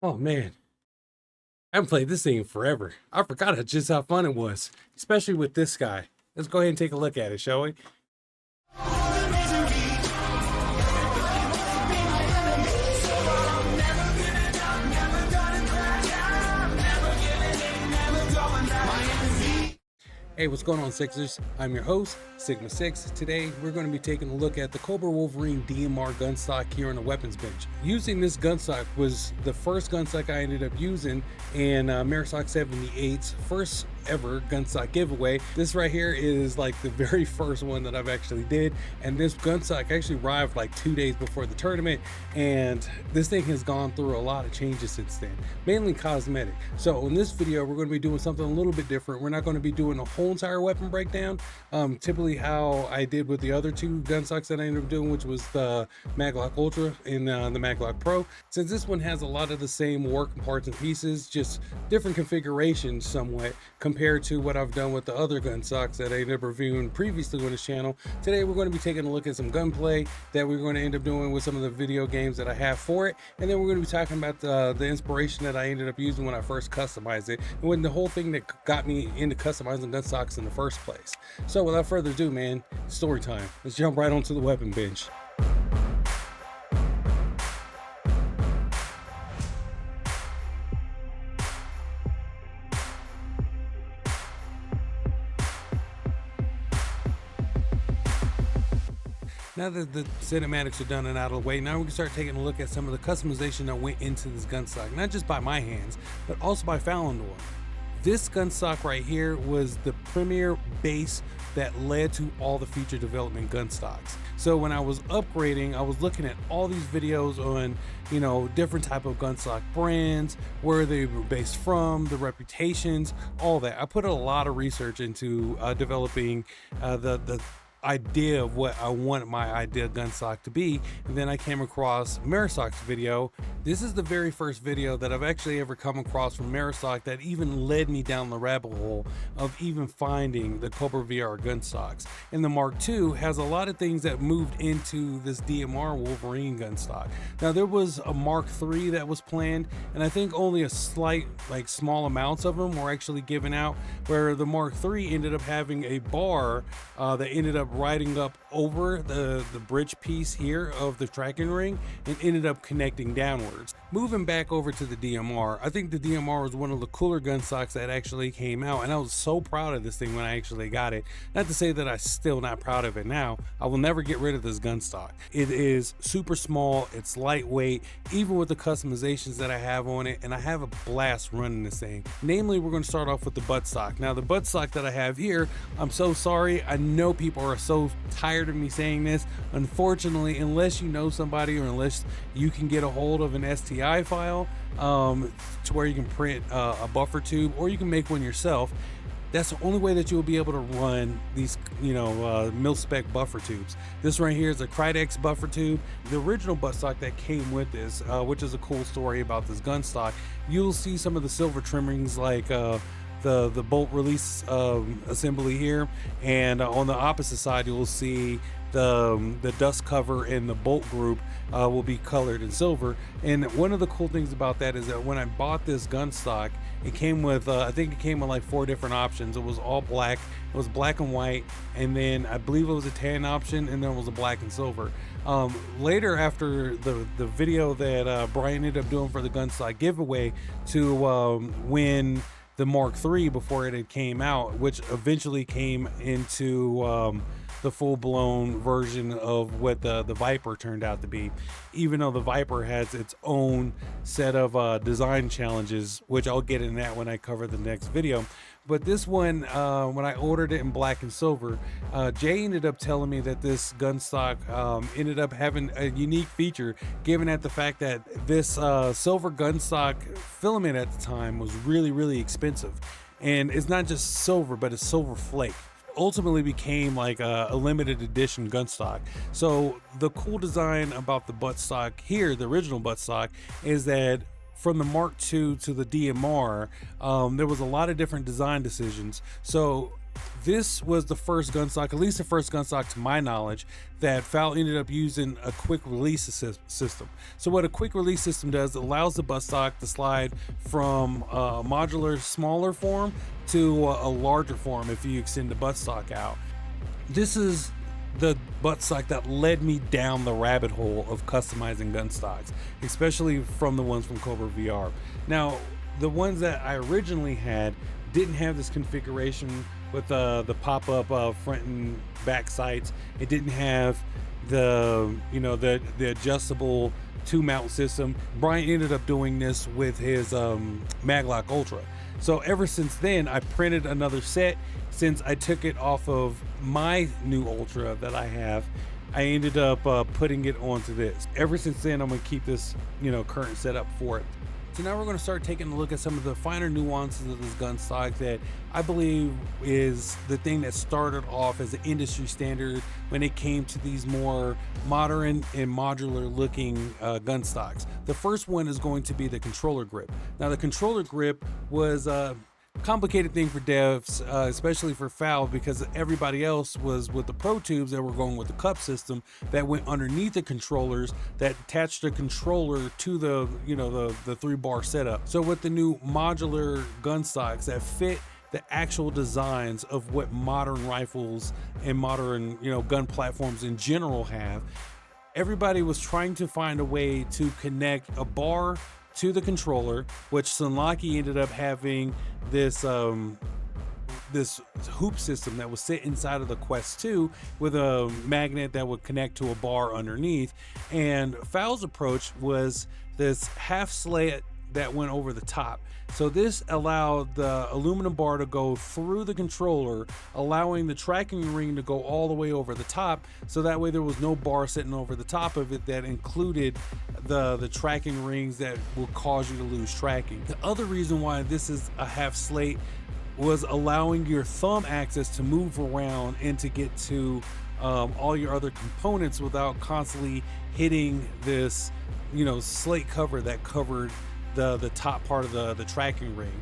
Oh man, I haven't played this thing in forever. I forgot just how fun it was, especially with this guy. Let's go ahead and take a look at it, shall we? Hey, what's going on, Sixers? I'm your host, Sigma 6. Today, we're going to be taking a look at the Kobra Wolverine DMR Gunstock here on the weapons bench. Using this gunstock was the first gunstock I ended up using in Maraksot78's first ever gunstock giveaway. This right here is like the very first one that I've actually did, and this gunstock actually arrived like 2 days before the tournament, and this thing has gone through a lot of changes since then, mainly cosmetic. So in this video, we're going to be doing something a little bit different. We're not going to be doing a whole entire weapon breakdown, typically how I did with the other two gunstocks that I ended up doing, which was the Maglock Ultra and the Maglock Pro. Since this one has a lot of the same working parts and pieces, just different configurations somewhat compared to what I've done with the other gunstocks that I ended up reviewing previously on this channel. Today we're going to be taking a look at some gunplay that we're going to end up doing with some of the video games that I have for it, and then we're going to be talking about the inspiration that I ended up using when I first customized it, and when the whole thing that got me into customizing gunstocks in the first place. So without further ado, man, story time. Let's jump right onto the weapon bench. Now that the cinematics are done and out of the way, now we can start taking a look at some of the customization that went into this gunstock, not just by my hands, but also by Falandorn. This gunstock right here was the premier base that led to all the future development gunstocks. So when I was upgrading, I was looking at all these videos on, different type of gunstock brands, where they were based from, the reputations, all that. I put a lot of research into developing the idea of what I wanted my ideal gunstock to be, and then I came across Maraksot's video. This is the very first video that I've actually ever come across from Maraksot that even led me down the rabbit hole of even finding the Kobra VR Gunstocks. And the Mark II has a lot of things that moved into this DMR Wolverine gunstock. Now there was a Mark III that was planned, and I think only a slight, small amounts of them were actually given out, where the Mark III ended up having a bar that ended up riding up over the bridge piece here of the tracking ring and ended up connecting downwards. Moving back over to the DMR, I think the DMR was one of the cooler gunstocks that actually came out, and I was so proud of this thing when I actually got it. Not to say that I'm still not proud of it now. I will never get rid of this gunstock. It is super small, it's lightweight, even with the customizations that I have on it, and I have a blast running this thing. Namely, we're going to start off with the buttstock. Now the buttstock that I have here, I'm so sorry, I know people are so tired of me saying this. Unfortunately, unless you know somebody or unless you can get a hold of an STI file to where you can print a buffer tube, or you can make one yourself, that's the only way that you'll be able to run these, mil-spec buffer tubes. This right here is a Krydex buffer tube. The original buttstock that came with this, which is a cool story about this gunstock, you'll see some of the silver trimmings like the bolt release assembly here, and on the opposite side you'll see the dust cover and the bolt group will be colored in silver. And one of the cool things about that is that when I bought this gunstock, it came with I think it came with like 4 different options. It was all black, it was black and white, and then I believe it was a tan option, and then it was a black and silver. Later, after the video that Brian ended up doing for the gunstock giveaway to win the Mark III before it had came out, which eventually came into the full-blown version of what the Viper turned out to be, even though the Viper has its own set of design challenges, which I'll get in that when I cover the next video. But this one, when I ordered it in black and silver, Jay ended up telling me that this gunstock ended up having a unique feature, given at the fact that this silver gunstock filament at the time was really expensive. And it's not just silver, but it's silver flake. Ultimately became like a limited edition gunstock. So the cool design about the buttstock here, the original buttstock, is that from the Mark II to the DMR, there was a lot of different design decisions. So This was the first gun stock, at least the first gun stock to my knowledge, that FAL ended up using a quick release system. So what a quick release system does, it allows the butt stock to slide from a modular smaller form to a larger form if you extend the butt stock out. This is the butt stock that led me down the rabbit hole of customizing gun stocks, especially from the ones from Kobra VR. Now, the ones that I originally had didn't have this configuration with the pop-up front and back sights. It didn't have the the adjustable 2-mount system. Brian ended up doing this with his Maglock Ultra. So ever since then, I printed another set. Since I took it off of my new Ultra that I have, I ended up putting it onto this. Ever since then, I'm gonna keep this current setup for it. So now we're going to start taking a look at some of the finer nuances of this gun stock that I believe is the thing that started off as an industry standard when it came to these more modern and modular looking gun stocks. The first one is going to be the controller grip. Now the controller grip was complicated thing for devs, especially for FAL, because everybody else was with the Pro Tubes that were going with the cup system that went underneath the controllers that attached the controller to the the 3-bar setup. So with the new modular gun stocks that fit the actual designs of what modern rifles and modern gun platforms in general have, everybody was trying to find a way to connect a bar to the controller, which Sunlocky ended up having this this hoop system that would sit inside of the Quest 2 with a magnet that would connect to a bar underneath. And FAL's approach was this half slat that went over the top. So this allowed the aluminum bar to go through the controller, allowing the tracking ring to go all the way over the top. So that way there was no bar sitting over the top of it that included the tracking rings that will cause you to lose tracking. The other reason why this is a half slate was allowing your thumb axis to move around and to get to all your other components without constantly hitting this slate cover that covered the top part of the tracking ring.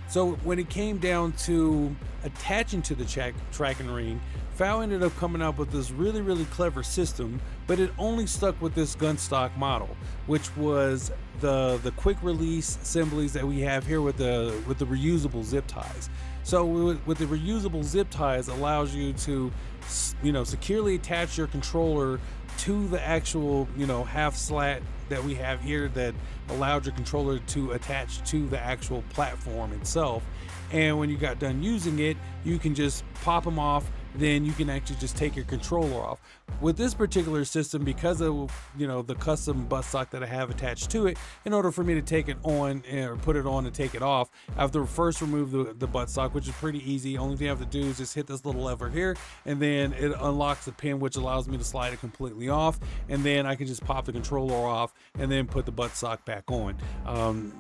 So when it came down to attaching to the tracking ring, FAL ended up coming up with this really clever system, but it only stuck with this gun stock model, which was the quick release assemblies that we have here with the reusable zip ties. So with the reusable zip ties, allows you to securely attach your controller to the actual half slat that we have here that allowed your controller to attach to the actual platform itself. And when you got done using it, you can just pop them off, then you can actually just take your controller off. With this particular system, because of the custom butt stock that I have attached to it, in order for me to take it on or put it on and take it off, I have to first remove the butt stock, which is pretty easy. Only thing I have to do is just hit this little lever here, and then it unlocks the pin, which allows me to slide it completely off, and then I can just pop the controller off and then put the butt stock back on.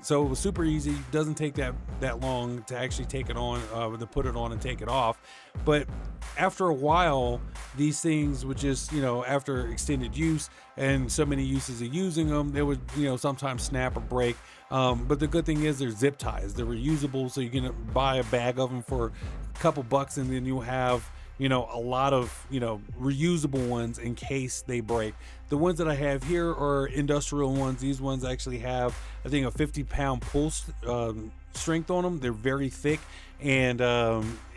So it was super easy. Doesn't take that long to actually take it on, to put it on and take it off. But after a while, these things would just, after extended use and so many uses of using them, they would, sometimes snap or break. But the good thing is they're zip ties. They're reusable, so you can buy a bag of them for a couple bucks, and then you'll have, a lot of, reusable ones in case they break. The ones that I have here are industrial ones. These ones actually have, I think, a 50-pound pull strength on them. They're very thick, and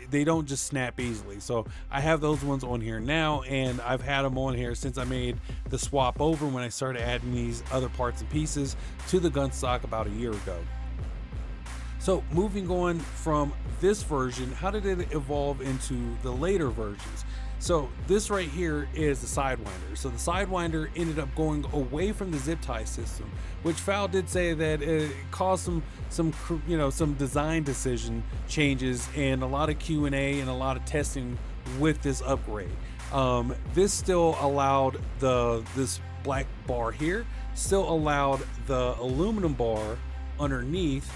they don't just snap easily. So I have those ones on here now, and I've had them on here since I made the swap over when I started adding these other parts and pieces to the gun stock about a year ago. So moving on from this version, how did it evolve into the later versions? So this right here is the Sidewinder. So the Sidewinder ended up going away from the zip tie system, which FAL did say that it caused some design decision changes and a lot of Q&A and a lot of testing with this upgrade. This still allowed this black bar here, still allowed the aluminum bar underneath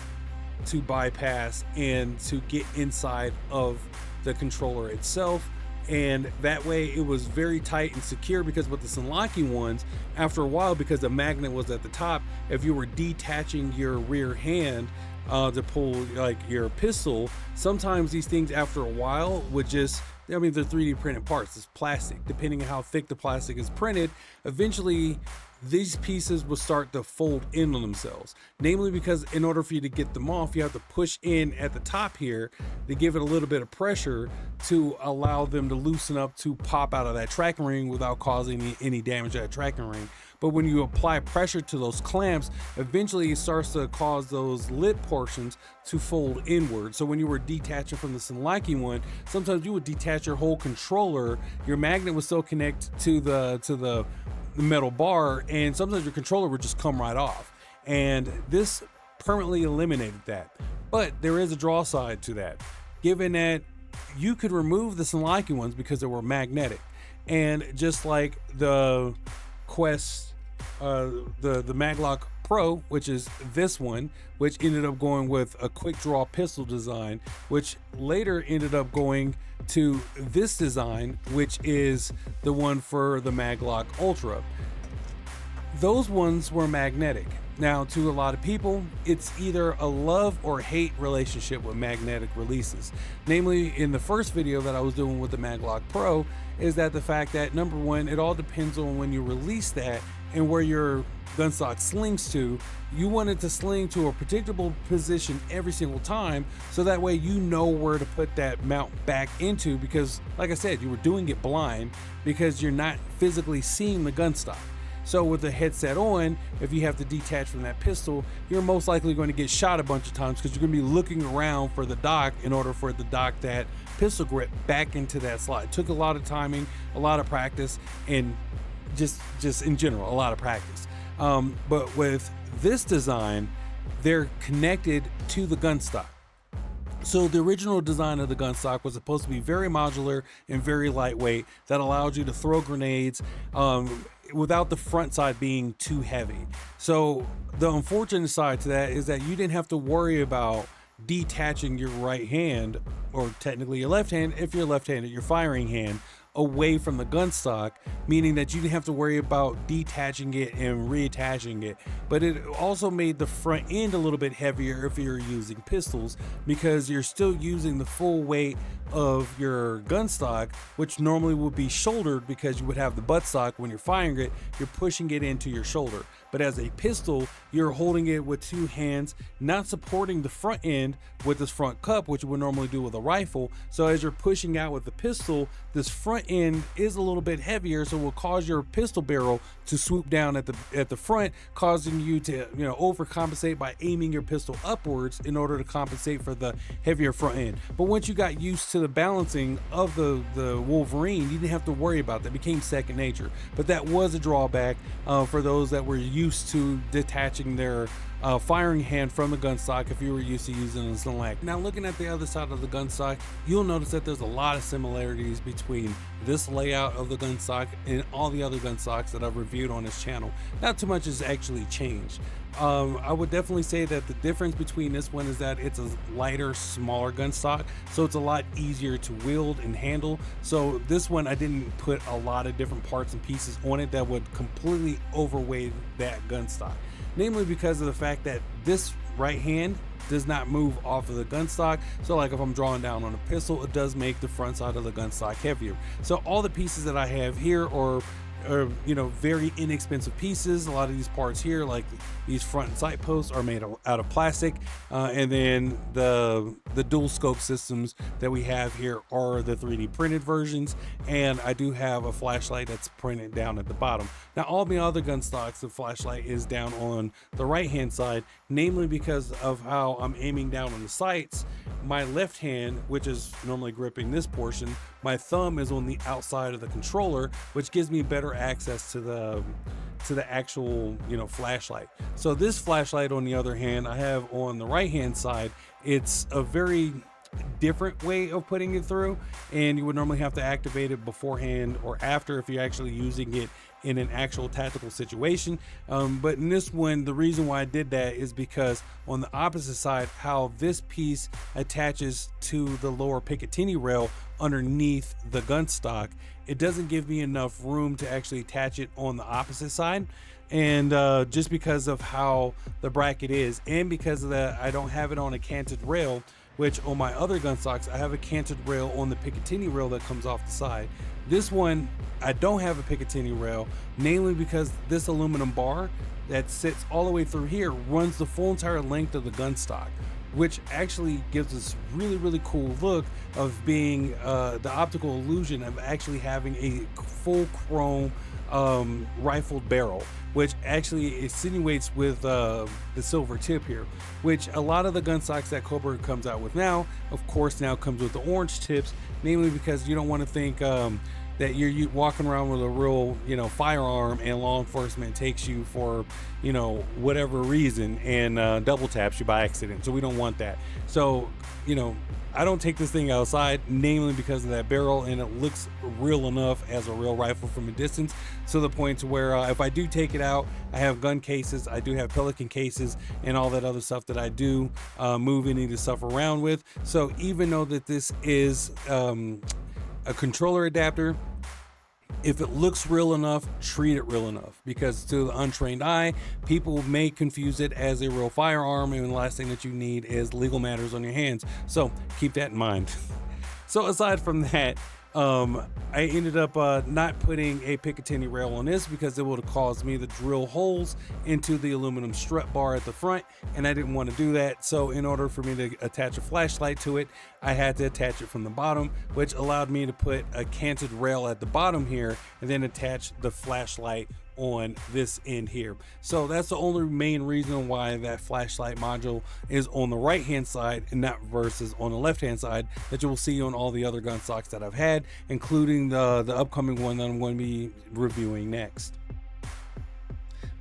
to bypass and to get inside of the controller itself. And that way it was very tight and secure, because with the Sunlocky ones, after a while, because the magnet was at the top, if you were detaching your rear hand, to pull like your pistol. Sometimes these things after a while would just, I mean, they're 3D printed parts, it's plastic. Depending on how thick the plastic is printed, eventually these pieces will start to fold in on themselves. Namely because in order for you to get them off, you have to push in at the top here to give it a little bit of pressure to allow them to loosen up to pop out of that tracking ring without causing any damage to that tracking ring. But when you apply pressure to those clamps, eventually it starts to cause those lip portions to fold inward. So when you were detaching from the Sunlight one, sometimes you would detach your whole controller. Your magnet would still connect to the metal bar, and sometimes your controller would just come right off. And this permanently eliminated that. But there is a draw side to that, given that you could remove the Sunlight ones because they were magnetic. And just like the Quest, the Maglock Pro, which is this one, which ended up going with a quick draw pistol design, which later ended up going to this design, which is the one for the Maglock Ultra. Those ones were magnetic. Now, to a lot of people, it's either a love or hate relationship with magnetic releases. Namely, in the first video that I was doing with the Maglock Pro, is that the fact that, number one, it all depends on when you release that and where your gunstock slings to. You want it to sling to a predictable position every single time, so that way you know where to put that mount back into, because like I said, you were doing it blind because you're not physically seeing the gunstock. So with the headset on, if you have to detach from that pistol, you're most likely going to get shot a bunch of times because you're going to be looking around for the dock in order for it to dock that pistol grip back into that slot. It took a lot of timing, a lot of practice, and just in general, a lot of practice. But with this design, they're connected to the gunstock. So the original design of the gunstock was supposed to be very modular and very lightweight, that allowed you to throw grenades without the front side being too heavy. So the unfortunate side to that is that you didn't have to worry about detaching your right hand, or technically your left hand if you're left-handed, your firing hand, away from the gunstock, meaning that you didn't have to worry about detaching it and reattaching it. But it also made the front end a little bit heavier if you're using pistols, because you're still using the full weight of your gunstock, which normally would be shouldered because you would have the buttstock. When you're firing it, you're pushing it into your shoulder. But as a pistol, you're holding it with two hands, not supporting the front end with this front cup, which you would normally do with a rifle. So as you're pushing out with the pistol, this front end is a little bit heavier, so it will cause your pistol barrel to swoop down at the front, causing you to overcompensate by aiming your pistol upwards in order to compensate for the heavier front end. But once you got used to the balancing of the Wolverine, you didn't have to worry about that. It became second nature. But that was a drawback for those that were used to detaching their firing hand from the gunstock if you were used to using a Sunlight. Now, looking at the other side of the gunstock, you'll notice that there's a lot of similarities between this layout of the gunstock and all the other gunstocks that I've reviewed on this channel. Not too much has actually changed. I would definitely say that the difference between this one is that it's a lighter, smaller gunstock, so it's a lot easier to wield and handle. So this one, I didn't put a lot of different parts and pieces on it that would completely overweight that gunstock. Namely because of the fact that this right hand does not move off of the gunstock. So like if I'm drawing down on a pistol, it does make the front side of the gunstock heavier. So all the pieces that I have here are very inexpensive pieces. A lot of these parts here, like these front and sight posts, are made out of plastic, and then the dual scope systems that we have here are the 3D printed versions, and I do have a flashlight that's printed down at the bottom. Now all the other gun stocks, the flashlight is down on the right hand side, namely because of how I'm aiming down on the sights. My left hand, which is normally gripping this portion, my thumb is on the outside of the controller, which gives me better access to the actual flashlight. So this flashlight, on the other hand, I have on the right hand side. It's a very different way of putting it through, and you would normally have to activate it beforehand or after if you're actually using it in an actual tactical situation. But in this one, the reason why I did that is because on the opposite side, how this piece attaches to the lower Picatinny rail underneath the gunstock, it doesn't give me enough room to actually attach it on the opposite side. And just because of how the bracket is, and because of that, I don't have it on a canted rail, which on my other gun stocks, I have a canted rail on the Picatinny rail that comes off the side. This one, I don't have a Picatinny rail, namely because this aluminum bar that sits all the way through here runs the full entire length of the gun stock, which actually gives this really cool look of being the optical illusion of actually having a full chrome rifled barrel, which actually insinuates with the silver tip here, which a lot of the gun stocks that Kobra comes out with now, of course, now comes with the orange tips, namely because you don't want to think that you're walking around with a real, firearm and law enforcement takes you for, whatever reason and double taps you by accident. So we don't want that. So, I don't take this thing outside, namely because of that barrel, and it looks real enough as a real rifle from a distance, to the point to where if I do take it out, I have gun cases, I do have Pelican cases, and all that other stuff that I do move any of the stuff around with. So even though that this is a controller adapter, if it looks real enough, treat it real enough, because to the untrained eye, people may confuse it as a real firearm, and the last thing that you need is legal matters on your hands. So keep that in mind. So aside from that, I ended up not putting a Picatinny rail on this because it would have caused me to drill holes into the aluminum strut bar at the front, and I didn't want to do that. So in order for me to attach a flashlight to it, I had to attach it from the bottom, which allowed me to put a canted rail at the bottom here and then attach the flashlight on this end here. So that's the only main reason why that flashlight module is on the right hand side and not versus on the left hand side that you will see on all the other gun stocks that I've had, including the upcoming one that I'm going to be reviewing next.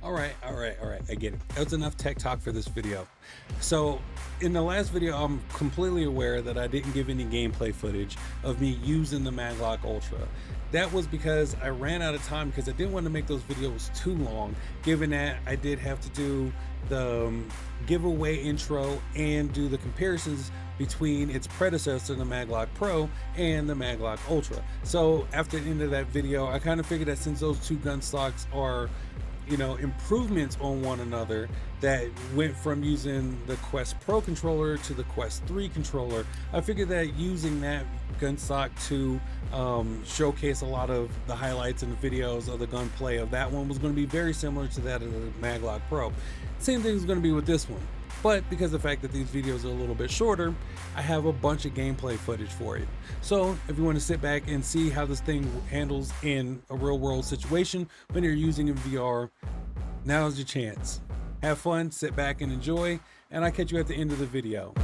All right, I get it. That's enough tech talk for this video. So in the last video, I'm completely aware that I didn't give any gameplay footage of me using the Maglock Ultra. That was because I ran out of time, because I didn't want to make those videos too long, given that I did have to do the giveaway intro and do the comparisons between its predecessor, the Maglock Pro, and the Maglock Ultra. So after the end of that video, I kind of figured that since those two gun stocks are improvements on one another, that went from using the Quest Pro controller to the Quest 3 controller, I figured that using that gun stock to showcase a lot of the highlights and the videos of the gunplay of that one was going to be very similar to that of the Maglock Pro. Same thing is going to be with this one, but because of the fact that these videos are a little bit shorter, I have a bunch of gameplay footage for you. So if you want to sit back and see how this thing handles in a real world situation when you're using it in VR, now's your chance. Have fun, sit back and enjoy, and I'll catch you at the end of the video.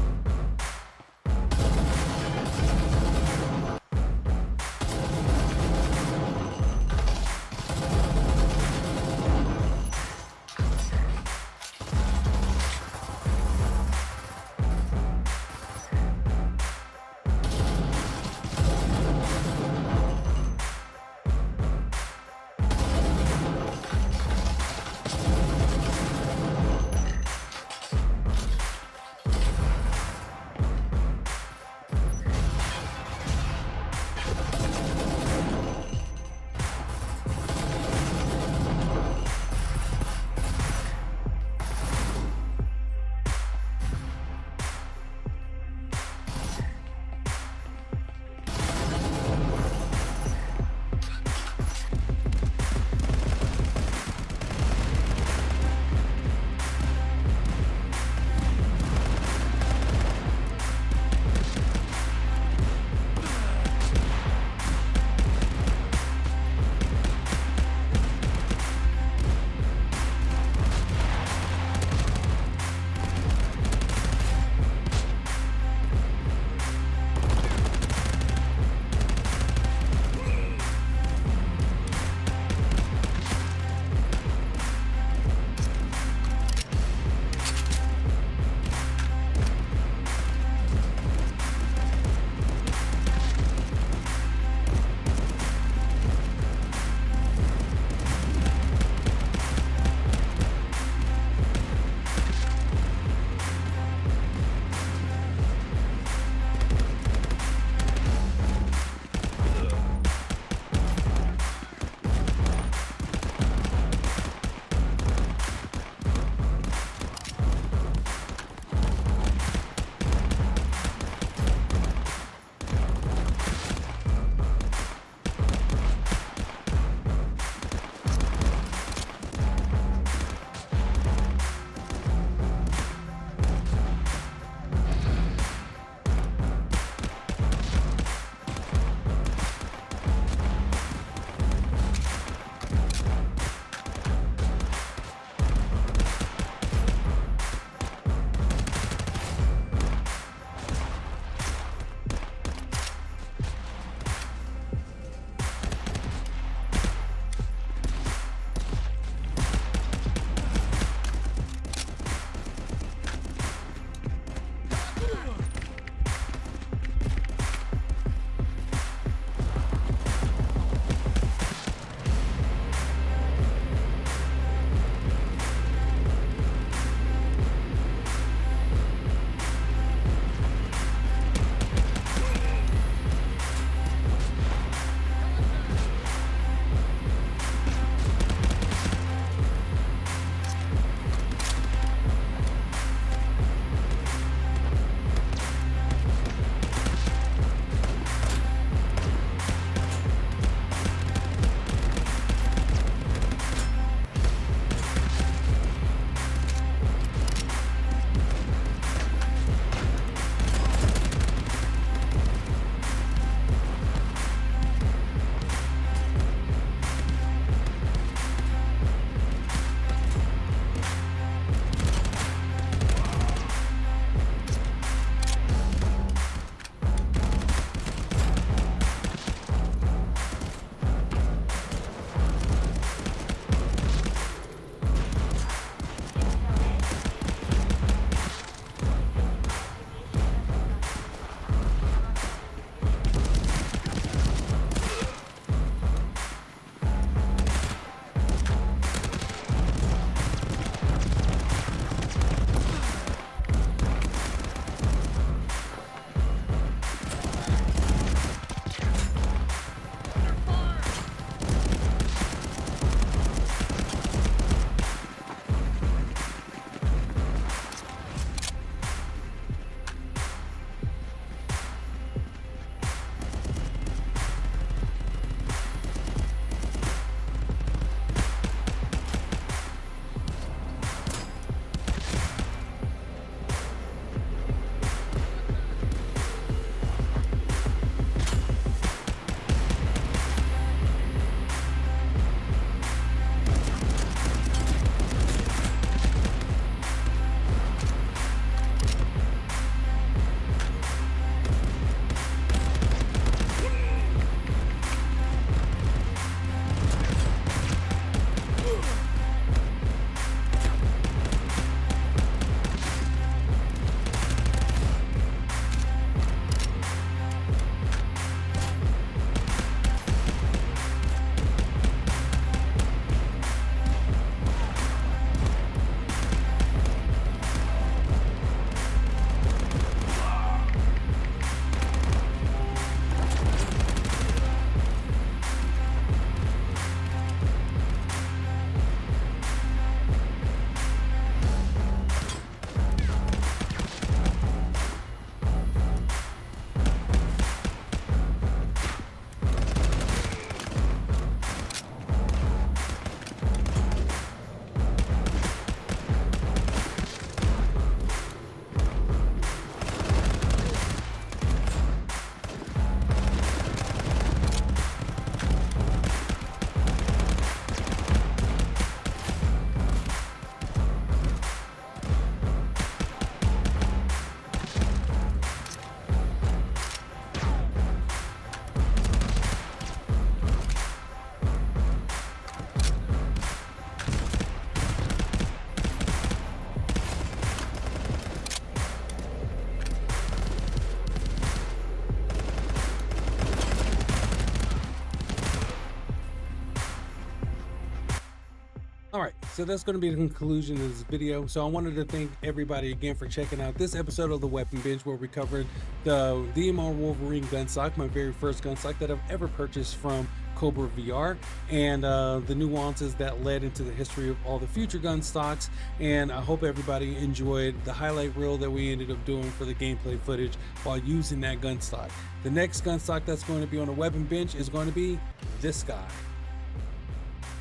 All right, so that's going to be the conclusion of this video. So I wanted to thank everybody again for checking out this episode of the Weapon Bench, where we covered the DMR Wolverine Gunstock, my very first gunstock that I've ever purchased from Kobra VR, and the nuances that led into the history of all the future gun stocks. And I hope everybody enjoyed the highlight reel that we ended up doing for the gameplay footage while using that gun stock. The next gun stock that's going to be on the Weapon Bench is going to be this guy,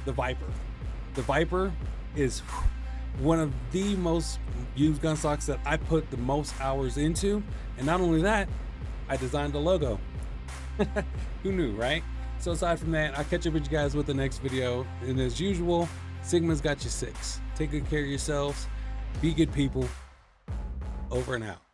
the Viper. The Viper is one of the most used gun stocks that I put the most hours into. And not only that, I designed the logo. Who knew, right? So aside from that, I'll catch up with you guys with the next video. And as usual, Sigma's got you 6. Take good care of yourselves. Be good people. Over and out.